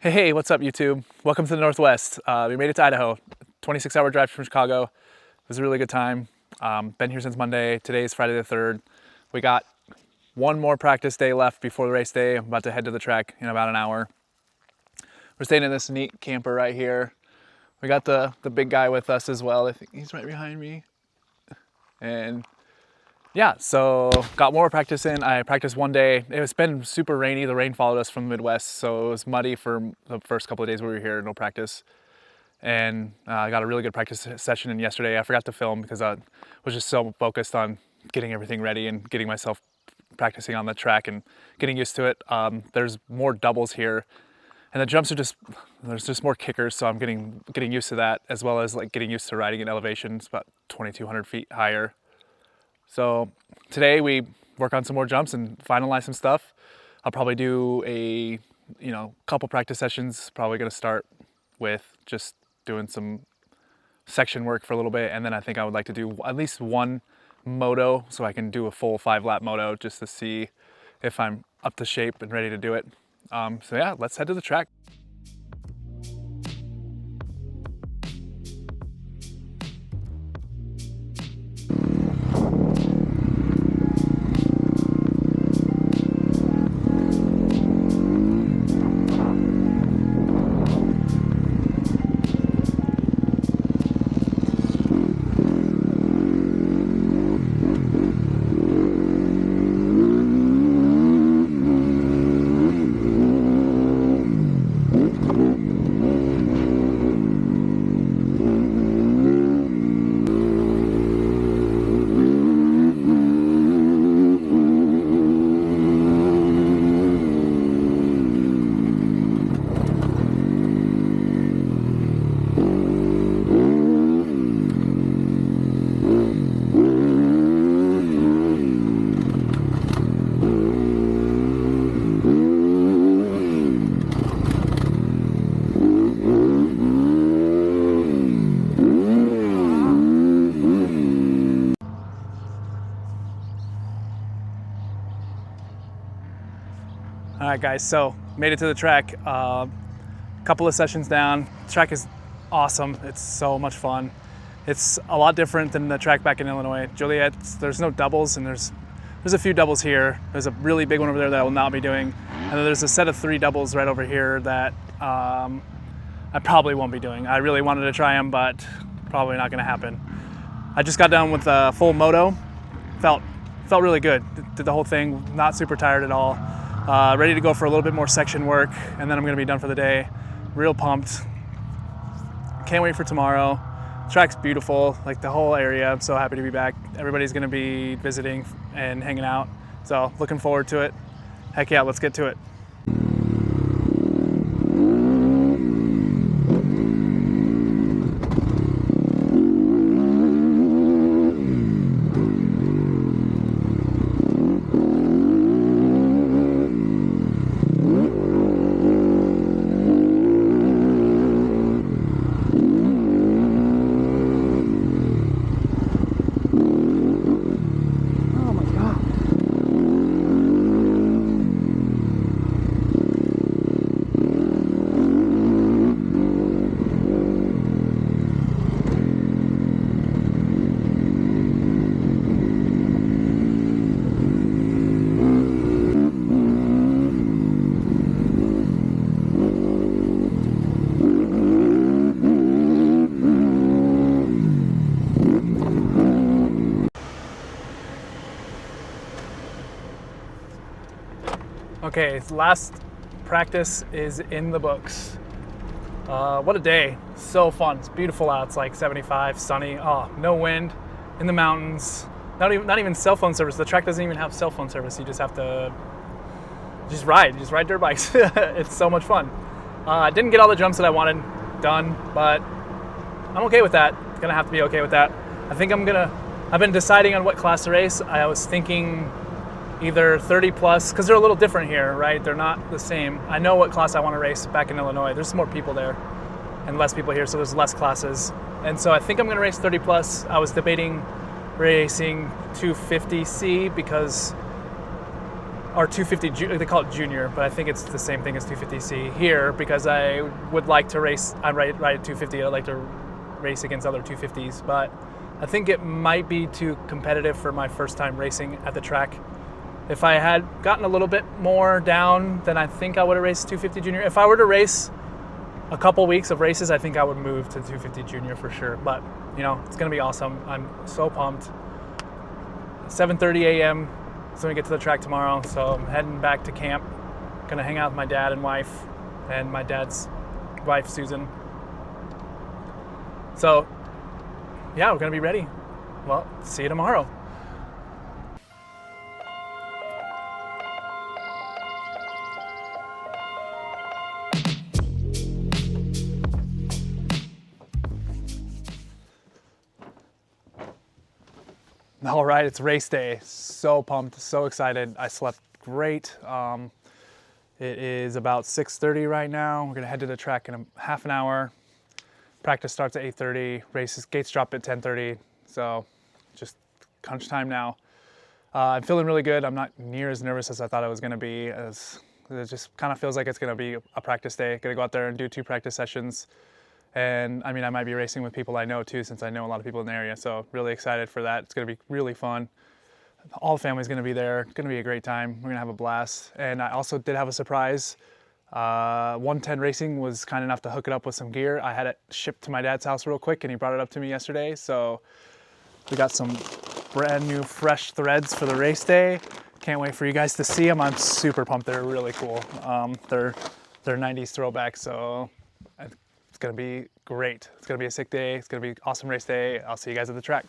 Hey, what's up YouTube? Welcome to the Northwest. We made it to Idaho, 26-hour drive from Chicago. It was a really good time. Been here since Monday. Today's Friday the 3rd. We got one more practice day left before the race day. I'm about to head to the track in about an hour. We're staying in this neat camper right here. We got the big guy with us as well. I think he's right behind me. And yeah, so got more practice in. I practiced one day. It's been super rainy. The rain followed us from the Midwest, so it was muddy for the first couple of days we were here, no practice. And I got a really good practice session in yesterday. I forgot to film because I was just so focused on getting everything ready and getting myself practicing on the track and getting used to it. There's more doubles here, and the jumps are there's just more kickers, so I'm getting used to that, as well as like getting used to riding in elevations about 2,200 feet higher. So today we work on some more jumps and finalize some stuff. I'll probably do a couple practice sessions. Probably going to start with just doing some section work for a little bit, and then I think I would like to do at least one moto so I can do a full 5-lap moto just to see if I'm up to shape and ready to do it. So yeah, let's head to the track. All right, guys, so made it to the track. Couple of sessions down. The track is awesome. It's so much fun. It's a lot different than the track back in Illinois. Joliet, there's no doubles, and there's a few doubles here. There's a really big one over there that I will not be doing. And then there's a set of 3 doubles right over here that I probably won't be doing. I really wanted to try them, but probably not gonna happen. I just got done with a full moto. Felt really good. Did the whole thing, not super tired at all. Ready to go for a little bit more section work, and then I'm gonna be done for the day. Real pumped. Can't wait for tomorrow. The track's beautiful, like the whole area. I'm so happy to be back. Everybody's gonna be visiting and hanging out. So looking forward to it. Heck yeah, let's get to it. Okay, last practice is in the books. What a day. So fun. It's beautiful out. It's like 75, sunny. Oh, no wind, in the mountains. Not even cell phone service. The track doesn't even have cell phone service. You just have to ride dirt bikes. It's so much fun. I didn't get all the jumps that I wanted done, but I'm okay with that. Gonna have to be okay with that. I think I've been deciding on what class to race. I was thinking either 30 plus, because they're a little different here, right? They're not the same. I know what class I want to race back in Illinois. There's more people there and less people here, so there's less classes. And so I think I'm going to race 30 plus. I was debating racing 250C because or 250, they call it junior, but I think it's the same thing as 250C here because I would like to race, I ride at 250, I'd like to race against other 250s, but I think it might be too competitive for my first time racing at the track. If I had gotten a little bit more down, then I think I would have raced 250 junior. If I were to race a couple weeks of races, I think I would move to 250 junior for sure, but you know, it's gonna be awesome. I'm so pumped. 7:30 a.m. So we get to the track tomorrow, so I'm heading back to camp. Gonna hang out with my dad and wife, and my dad's wife, Susan. So, yeah, we're gonna be ready. Well, see you tomorrow. All right, it's race day. So pumped, so excited. I slept great. It is about 6:30 right now. We're gonna head to the track in a half an hour. Practice starts at 8:30. Races, gates drop at 10:30. So just crunch time now. I'm feeling really good. I'm not near as nervous as I thought I was gonna be. It just kind of feels like it's gonna be a practice day. Gonna go out there and do 2 practice sessions. And I mean, I might be racing with people I know too, since I know a lot of people in the area. So really excited for that. It's gonna be really fun. All the family's gonna be there. It's gonna be a great time. We're gonna have a blast. And I also did have a surprise. 110 Racing was kind enough to hook it up with some gear. I had it shipped to my dad's house real quick and he brought it up to me yesterday. So we got some brand new fresh threads for the race day. Can't wait for you guys to see them. I'm super pumped. They're really cool. They're 90s throwbacks. So it's gonna be great. It's gonna be a sick day. It's gonna be an awesome race day. I'll see you guys at the track.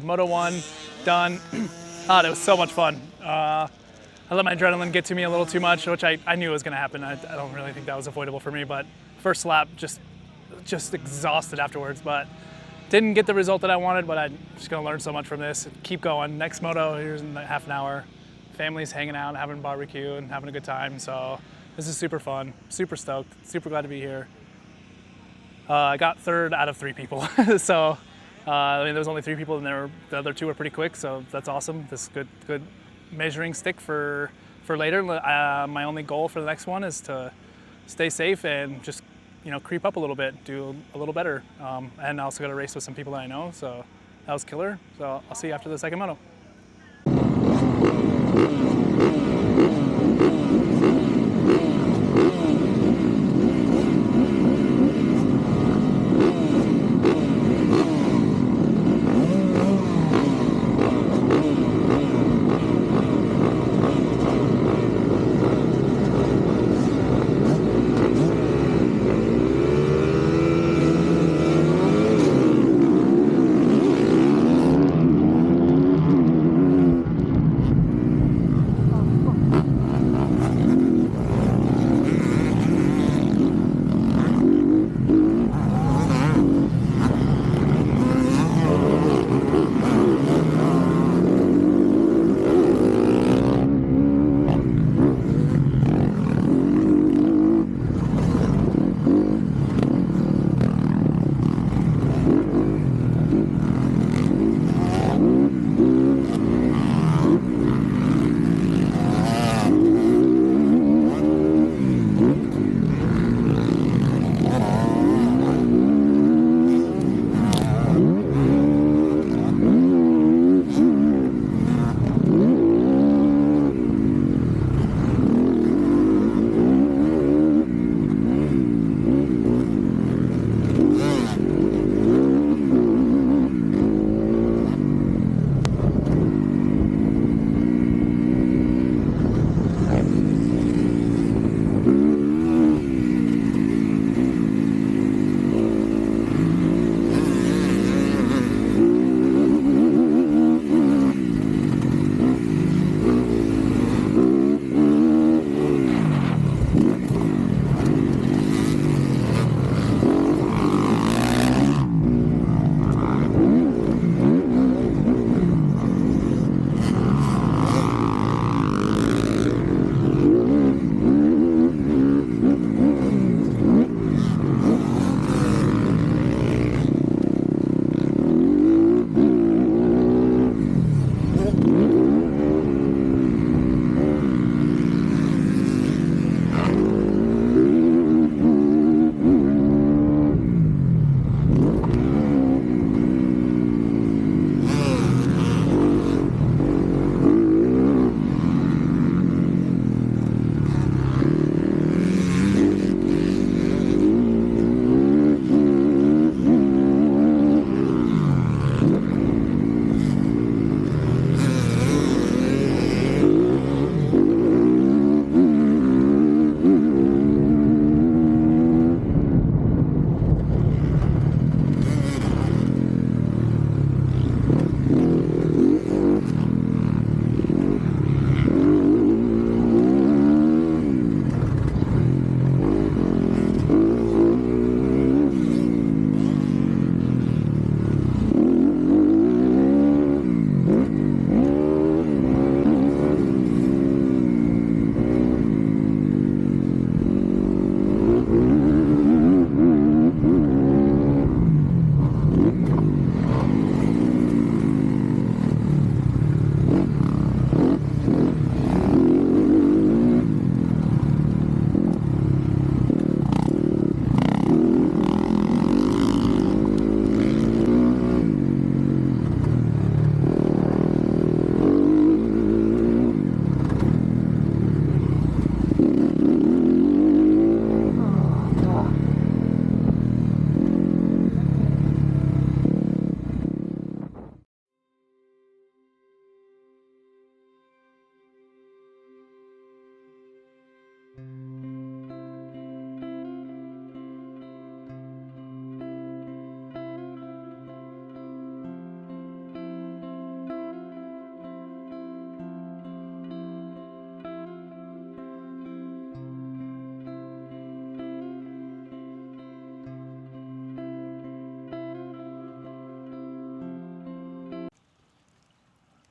Moto 1, done. It was so much fun. I let my adrenaline get to me a little too much, which I knew was going to happen. I don't really think that was avoidable for me, but first lap, just exhausted afterwards. But didn't get the result that I wanted, but I'm just going to learn so much from this. Keep going. Next moto, here's in half an hour. Family's hanging out, having barbecue, and having a good time. So this is super fun, super stoked, super glad to be here. I got third out of 3 people. So I mean, there was only 3 people, and the other 2 were pretty quick. So that's awesome. This is good measuring stick for later. My only goal for the next one is to stay safe and just creep up a little bit, do a little better. And I also got to race with some people that I know. So that was killer. So I'll see you after the second moto.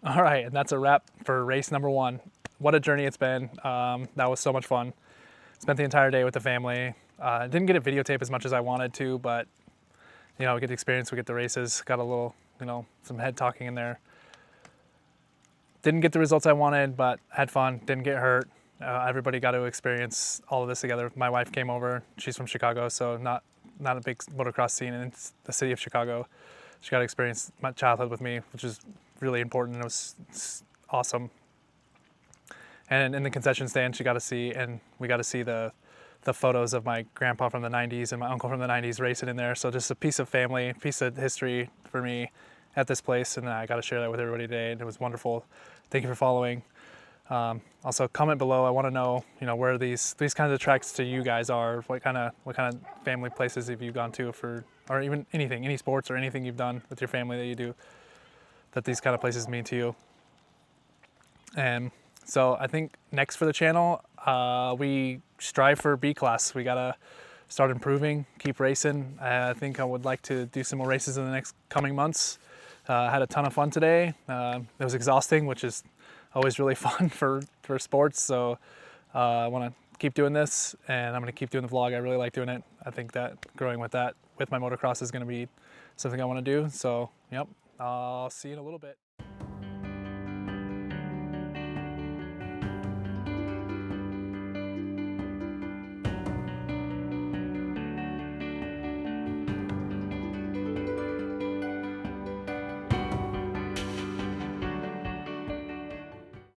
All right, and that's a wrap for race number 1. What a journey it's been. That was so much fun. Spent the entire day with the family. Didn't get a videotape as much as I wanted to, but we get the experience, we get the races, got a little, some head talking in there. Didn't get the results I wanted, but had fun, didn't get hurt. Everybody got to experience all of this together. My wife came over, she's from Chicago, so not a big motocross scene in the city of Chicago. She got to experience my childhood with me, which is really important. It was awesome. And in the concession stand, she got to see, and we got to see the photos of my grandpa from the 90s and my uncle from the 90s racing in there. So just a piece of family, piece of history for me at this place, and I got to share that with everybody today, and it was wonderful. Thank you for following. Also, comment below. I want to know, where these kinds of tracks to you guys are. What kind of family places have you gone to or even anything, any sports or anything you've done with your family that you do, that these kind of places mean to you. And so I think next for the channel, we strive for B class. We gotta start improving, keep racing. I think I would like to do some more races in the next coming months. Had a ton of fun today. It was exhausting, which is always really fun for sports. So I want to keep doing this, and I'm going to keep doing the vlog. I really like doing it. I think that growing with my motocross is going to be something I want to do. So, yep, I'll see you in a little bit.